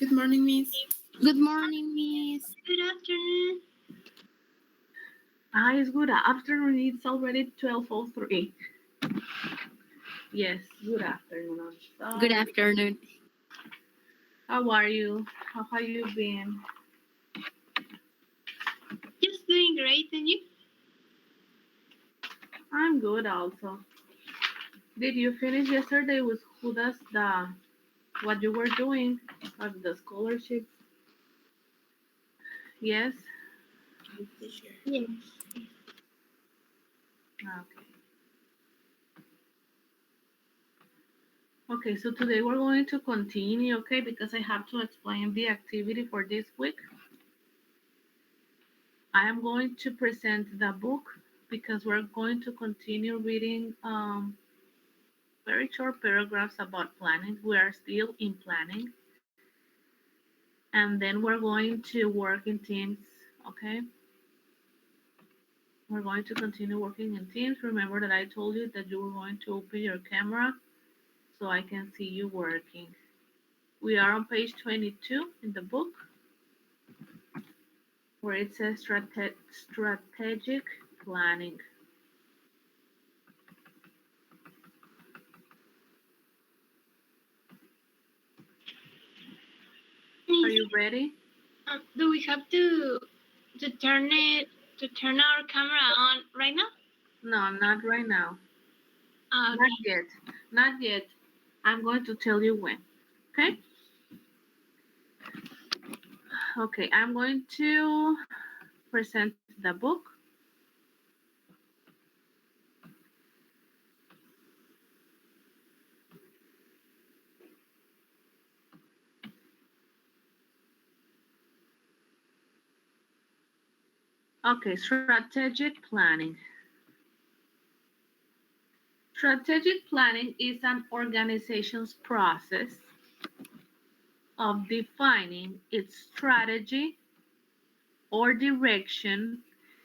Good morning, Miss. Good morning, Miss. Good afternoon. Hi, it's good afternoon. It's already 12:03. Yes, good afternoon. I'm Good sorry. afternoon. How are you? How have you been? Just doing great, and you? I'm good also. Did you finish yesterday with who does what you were doing of the scholarships? Yes? Yes, teacher. Yes. Okay. Okay, so today we're going to continue, okay, because I have to explain the activity for this week. I am going to present the book because we're going to continue reading very short paragraphs about planning. We are still in planning. And then we're going to work in teams, okay? We're going to continue working in teams. Remember that I told you that you were going to open your camera so I can see you working. We are on page 22 in the book where it says strategic planning. Are you ready? Do we have to turn our camera on right now? No, not right now. Okay. Not yet. Not yet. I'm going to tell you when. Okay? Okay, I'm going to present the book. Okay, strategic planning. Strategic planning is an organization's process of defining its strategy or direction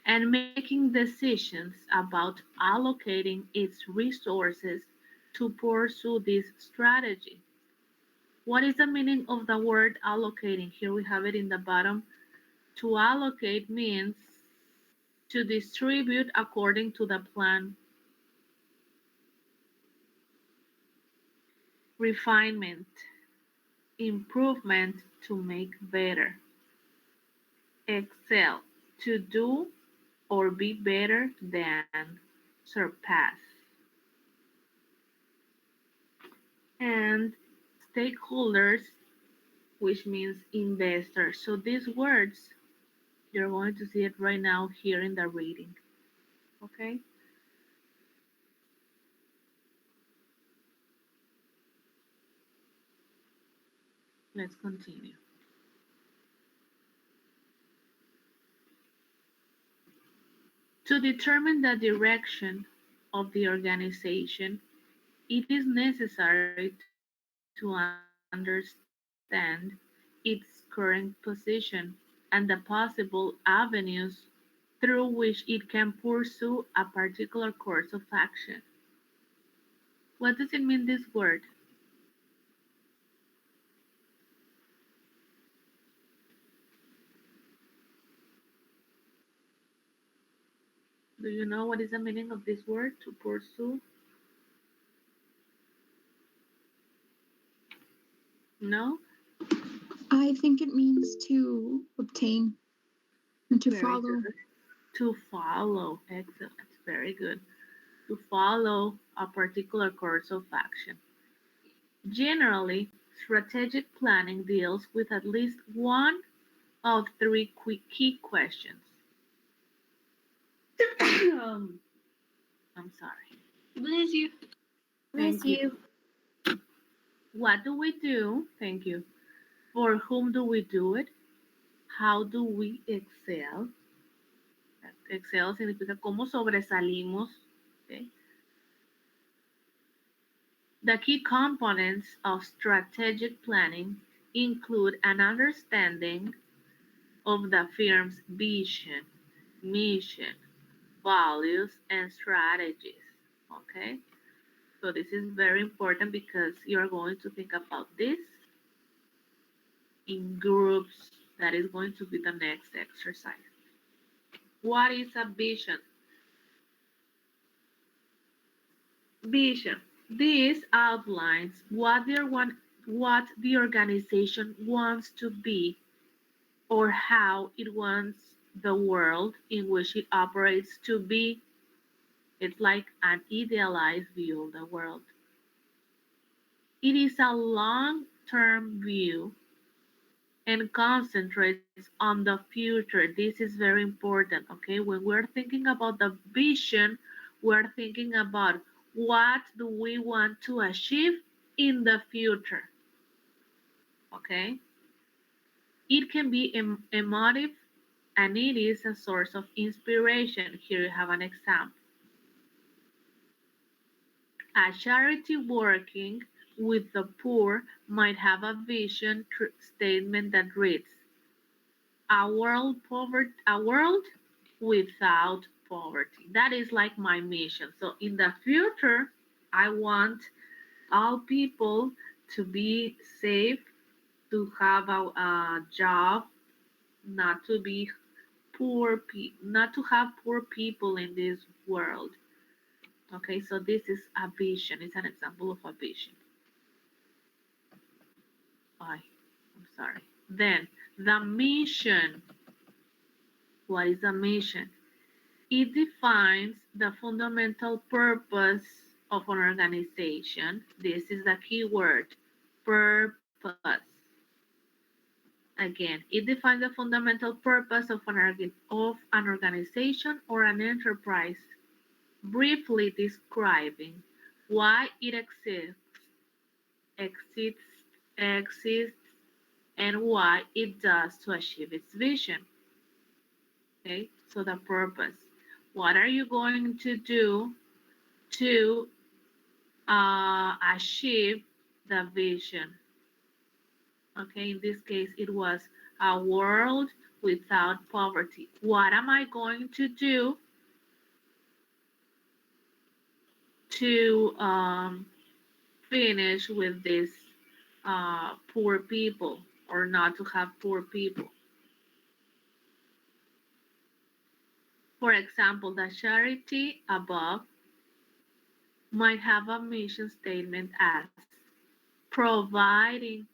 and making decisions about allocating its resources to pursue this strategy. What is the meaning of the word allocating? Here we have it in the bottom. To allocate means to distribute according to the plan. Refinement, improvement to make better. Excel, to do or be better than, surpass. And stakeholders, which means investors. So these words, you're going to see it right now here in the reading. Okay? Let's continue. To determine the direction of the organization, it is necessary to understand its current position and the possible avenues through which it can pursue a particular course of action. What does it mean, this word? Do you know what is the meaning of this word, to pursue? No? I think it means to obtain and to Very follow. good. To follow. Excellent. Very good. To follow a particular course of action. Generally, strategic planning deals with at least one of three key questions. um, I'm sorry. Bless you. Thank you. What do we do? Thank you. For whom do we do it? How do we excel? Excel significa cómo sobresalimos. Okay. The key components of strategic planning include an understanding of the firm's vision, mission, values, and strategies. Okay, so this is very important because you're going to think about this in groups. That is going to be the next exercise. What is a vision? Vision. This outlines what the organization wants to be or how it wants the world in which it operates to be. It's like an idealized view of the world. It is a long-term view and concentrates on the future. This is very important, okay? When we're thinking about the vision, we're thinking about what do we want to achieve in the future, okay? It can be emotive and it is a source of inspiration. Here you have an example. A charity working with the poor might have a vision statement that reads, a world without poverty. That is like my mission. So in the future, I want all people to be safe, to have a job, not to be not to have poor people in this world. Okay, so this is a vision. It's an example of a vision. I'm sorry. Then the mission. What is a mission? It defines the fundamental purpose of an organization. This is the key word, purpose. Again, it defines the fundamental purpose of an organization or an enterprise, briefly describing why it exists, exists, and what it does to achieve its vision. Okay, so the purpose. What are you going to do to achieve the vision? Okay, in this case, it was a world without poverty. What am I going to do to finish with this poor people or not to have poor people? For example, the charity above might have a mission statement as providing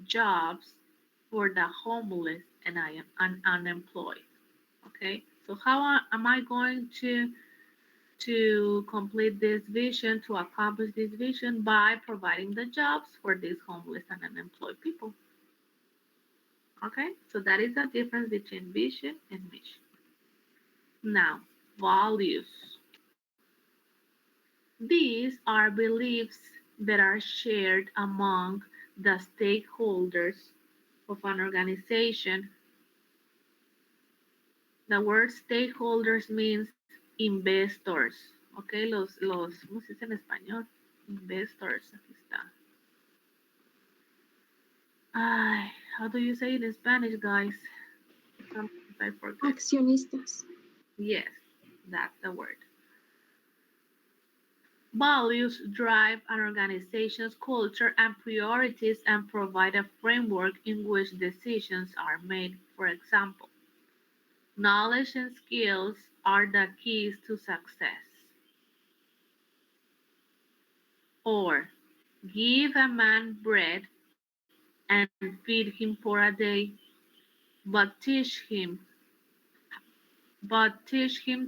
jobs for the homeless and I am unemployed. Okay, so how am I going to complete this vision, to accomplish this vision? By providing the jobs for these homeless and unemployed people. Okay, so that is the difference between vision and mission. Now, values. These are beliefs that are shared among the stakeholders of an organization. The word stakeholders means investors. Okay, ¿cómo se dice en español? Investors, aquí está. Ay, how do you say it in Spanish, guys? I forgot. Accionistas. Yes, that's the word. Values drive an organization's culture and priorities and provide a framework in which decisions are made. For example, knowledge and skills are the keys to success. Or, give a man bread and feed him for a day, but teach him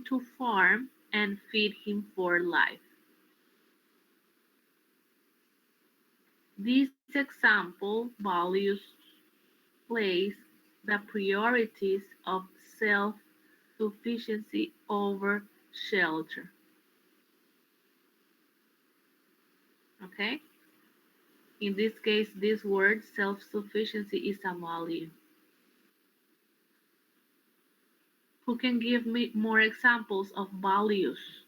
to farm and feed him for life. This example values place the priorities of self-sufficiency over shelter. Okay? In this case, this word self-sufficiency is a value. Who can give me more examples of values?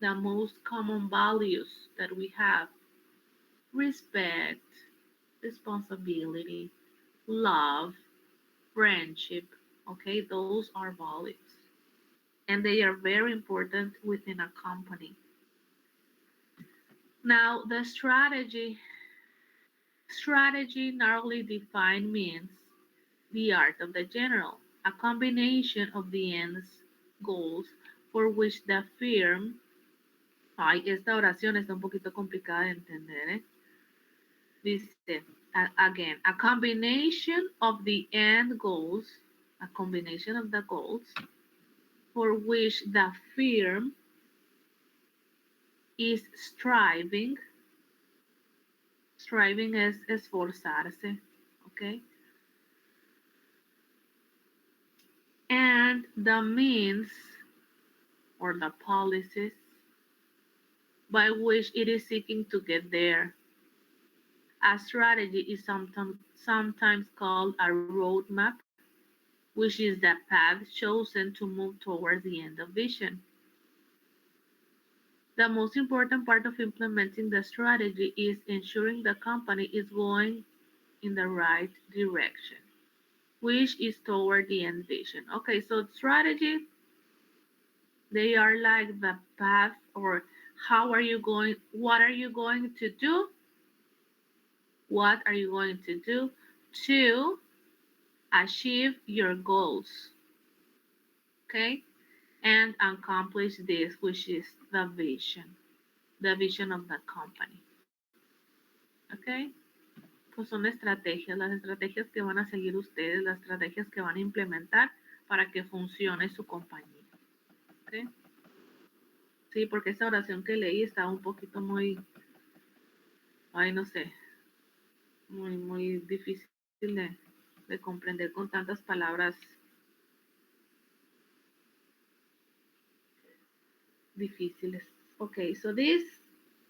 The most common values that we have: respect, responsibility, love, friendship. Okay, those are values. And they are very important within a company. Now, the strategy Strategy, narrowly defined, means the art of the general, a combination of the ends goals for which the firm. Ay, esta oración está un poquito complicada de entender, ¿eh? Dice, again, a combination of the end goals, a combination of the goals for which the firm is striving. Striving es esforzarse, okay? And the means or the policies by which it is seeking to get there. A strategy is sometimes called a roadmap, which is the path chosen to move towards the end of vision. The most important part of implementing the strategy is ensuring the company is going in the right direction, which is toward the end vision. Okay, so strategy, they are like the path or how are you going, what are you going to do? What are you going to do to achieve your goals? Okay, and accomplish this, which is the vision of the company. Okay, pues son estrategias, las estrategias que van a seguir ustedes, las estrategias que van a implementar para que funcione su compañía. Okay. Sí, porque esa oración que leí estaba un poquito muy, ay, no sé, muy difícil de comprender con tantas palabras difíciles. Okay, so this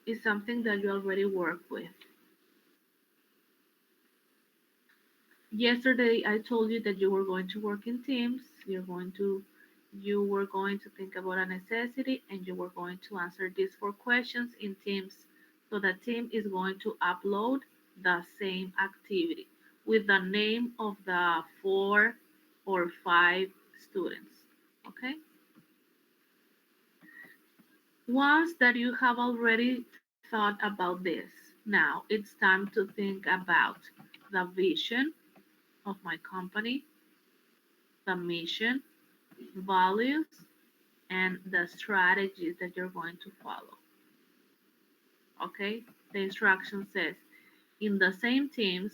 is something that you already work with. Yesterday, I told you that you were going to work in teams. You were going to think about a necessity, and you were going to answer these 4 questions in teams. So the team is going to upload the same activity with the name of the 4 or 5 students. Okay. Once that you have already thought about this, now it's time to think about the vision of my company, the mission, values, and the strategies that you're going to follow. Okay, the instruction says in the same teams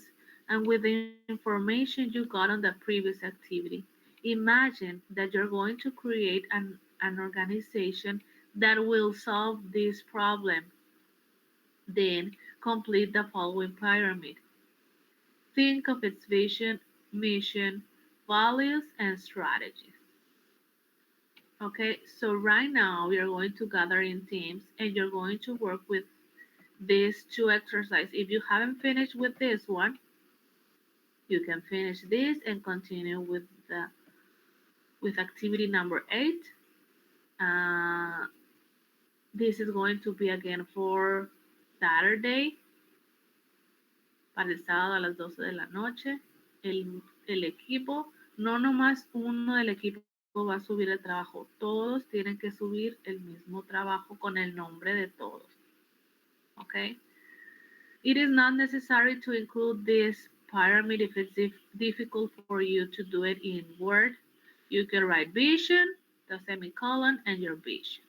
and with the information you got on the previous activity, imagine that you're going to create an organization that will solve this problem. Then complete the following pyramid. Think of its vision, mission, values, and strategies. Okay, so right now we are going to gather in teams and you're going to work with these 2 exercises. If you haven't finished with this one, you can finish this and continue with activity number 8. This is going to be again for Saturday, para el sábado a las 12 de la noche. El equipo, no nomás uno del equipo va a subir el trabajo, todos tienen que subir el mismo trabajo con el nombre de todos. Okay? It is not necessary to include this pyramid if it's difficult for you to do it in Word. You can write vision, the semicolon, and your vision.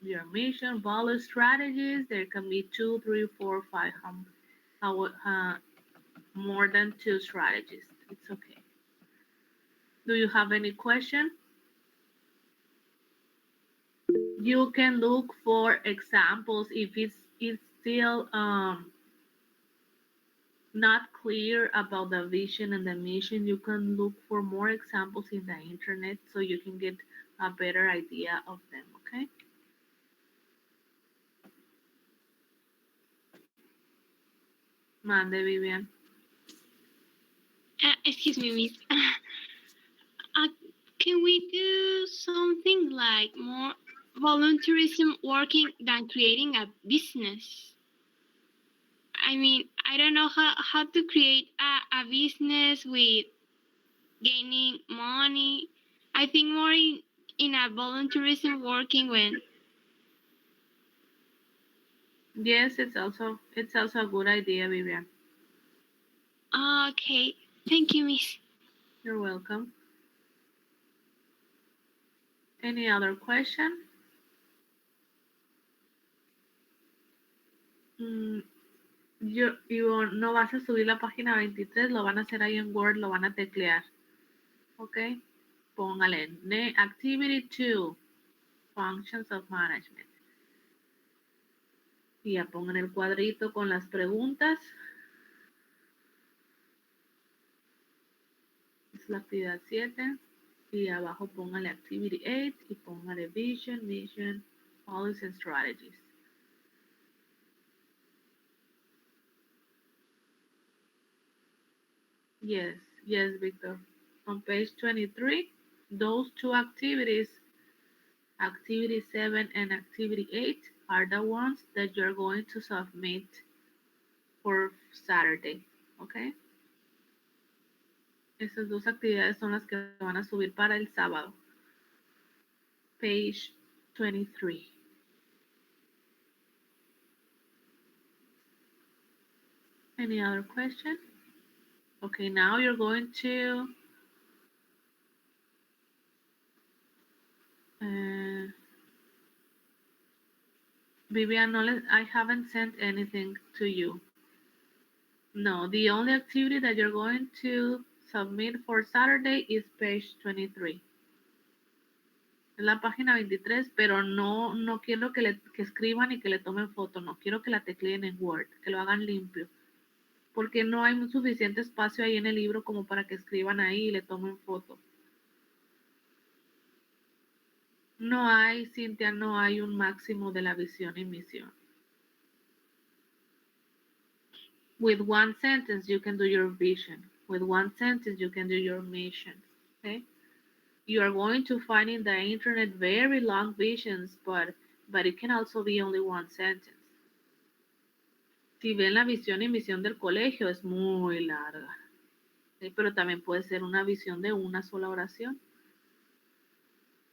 Your mission, values, strategies, there can be 2, 3, 4, 5, more than 2 strategies. It's okay. Do you have any question? You can look for examples if it's still not clear about the vision and the mission. You can look for more examples in the internet so you can get a better idea of them, okay? Mande, Vivian. Excuse me, Miss. Can we do something like more volunteerism working than creating a business? I mean, I don't know how to create a business with gaining money. I think more in a volunteerism working when. Yes, it's also a good idea, Vivian. Okay. Thank you, Miss. You're welcome. Any other question? Mm, yo no vas a subir la página 23, lo van a hacer ahí en Word, lo van a teclear. ¿Ok? Póngale Activity 2, Functions of Management. Y ya pongan el cuadrito con las preguntas. Es la actividad 7. Y abajo póngale Activity 8 y póngale Vision, Mission, Policies and Strategies. Yes, yes, Victor. On page 23, those two activities, Activity 7 and Activity 8, are the ones that you're going to submit for Saturday. Okay? Esas dos actividades son las que van a subir para el sábado. Page 23. Any other question? Okay, now you're going to Vivian, I haven't sent anything to you. No, the only activity that you're going to submit for Saturday is page 23. Es la página 23, pero no quiero que escriban y que le tomen foto, no quiero que la tecleen en Word, que lo hagan limpio, porque no hay suficiente espacio ahí en el libro como para que escriban ahí y le tomen foto. No hay, Cintia, no hay un máximo de la visión y misión. With one sentence, you can do your vision. With one sentence, you can do your mission. Okay? You are going to find in the internet very long visions, but it can also be only one sentence. Si ven la visión y misión del colegio, es muy larga. ¿Sí? Pero también puede ser una visión de una sola oración.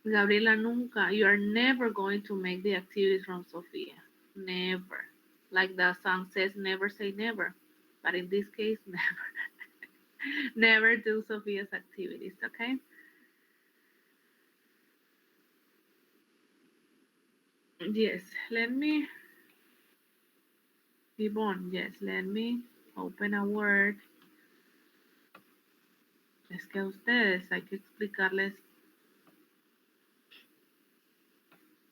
Gabriela, nunca. You are never going to make the activities from Sofia. Never. Like the song says, never say never. But in this case, never. Never do Sophia's activities, okay? Yes, let me, Yvonne, yes, let me open a Word. Es que a ustedes hay que explicarles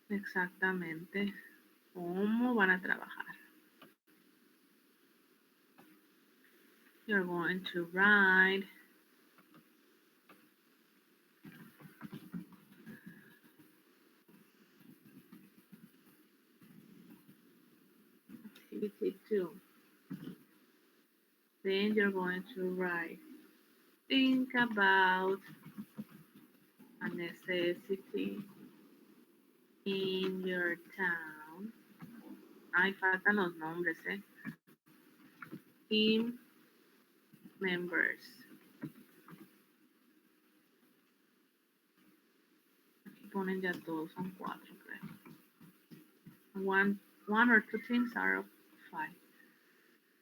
exactamente cómo van a trabajar. You're going to write activity 2. Then you're going to write, think about a necessity in your town. Ay, faltan los nombres, Team members. Aquí ponen ya todos, son 4, creo. One or two teams are 5.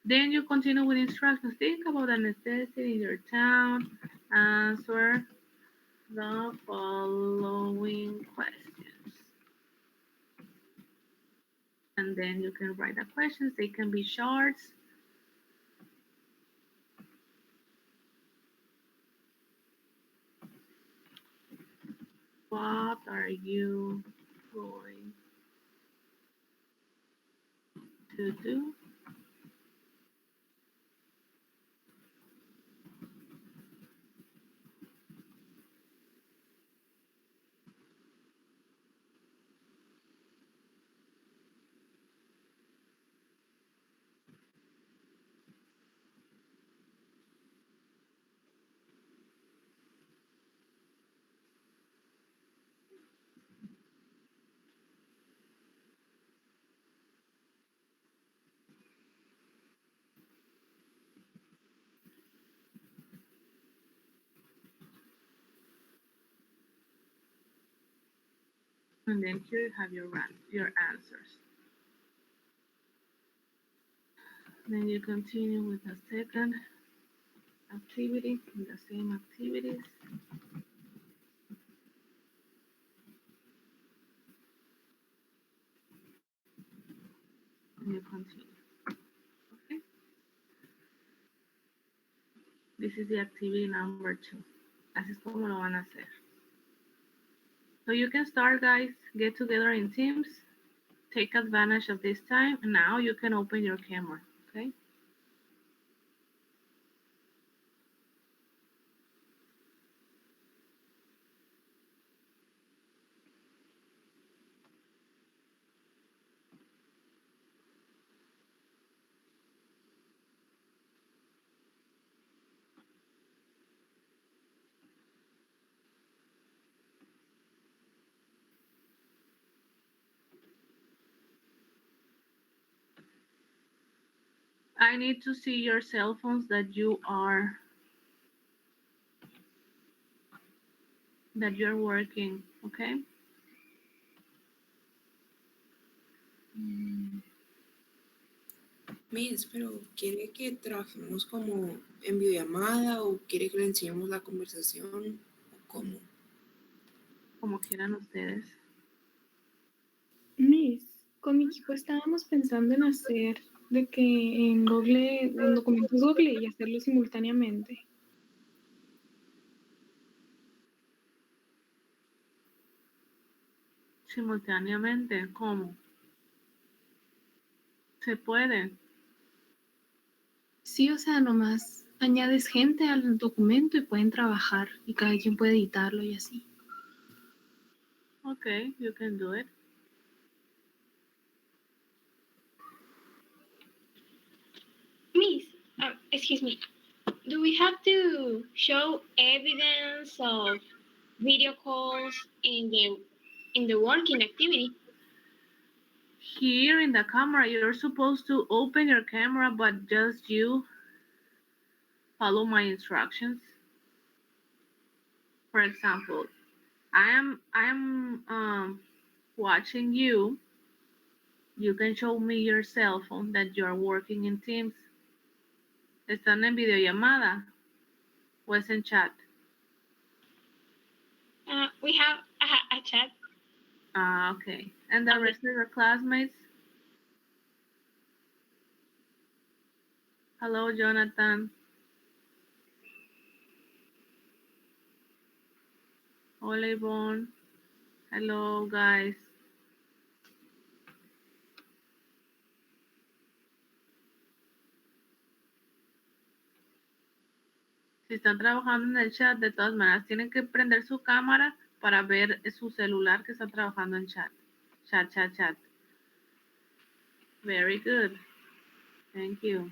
Then you continue with instructions. Think about the necessity in your town. Answer the following questions. And then you can write the questions. They can be short. What are you going to do? And then here you have your answers. Then you continue with the second activity, in the same activities. And you continue. Okay. This is the activity number 2. Así es como lo van a hacer. So you can start, guys. Get together in teams. Take advantage of this time. Now you can open your camera. Okay. I need to see your cell phones that you're working, okay? Miss, pero ¿quiere que trabajemos como en videollamada o quiere que le enseñemos la conversación o cómo? Como quieran ustedes. Miss, con mi equipo estábamos pensando en hacer de que en documentos Google y hacerlo simultáneamente. Simultáneamente, ¿cómo? Se puede. Sí, o sea, nomás añades gente al documento y pueden trabajar y cada quien puede editarlo y así. Okay, you can do it. Miss, excuse me. Do we have to show evidence of video calls in the working activity? Here in the camera, you're supposed to open your camera, but just you follow my instructions. For example, I am watching you. You can show me your cell phone that you're working in Teams. ¿Están en videollamada o es en chat? We have a chat. Okay. And the rest of your classmates? Hello, Jonathan. Hola, Yvonne. Hello, guys. Si están trabajando en el chat, de todas maneras, tienen que prender su cámara para ver su celular que está trabajando en chat. Chat. Very good. Thank you.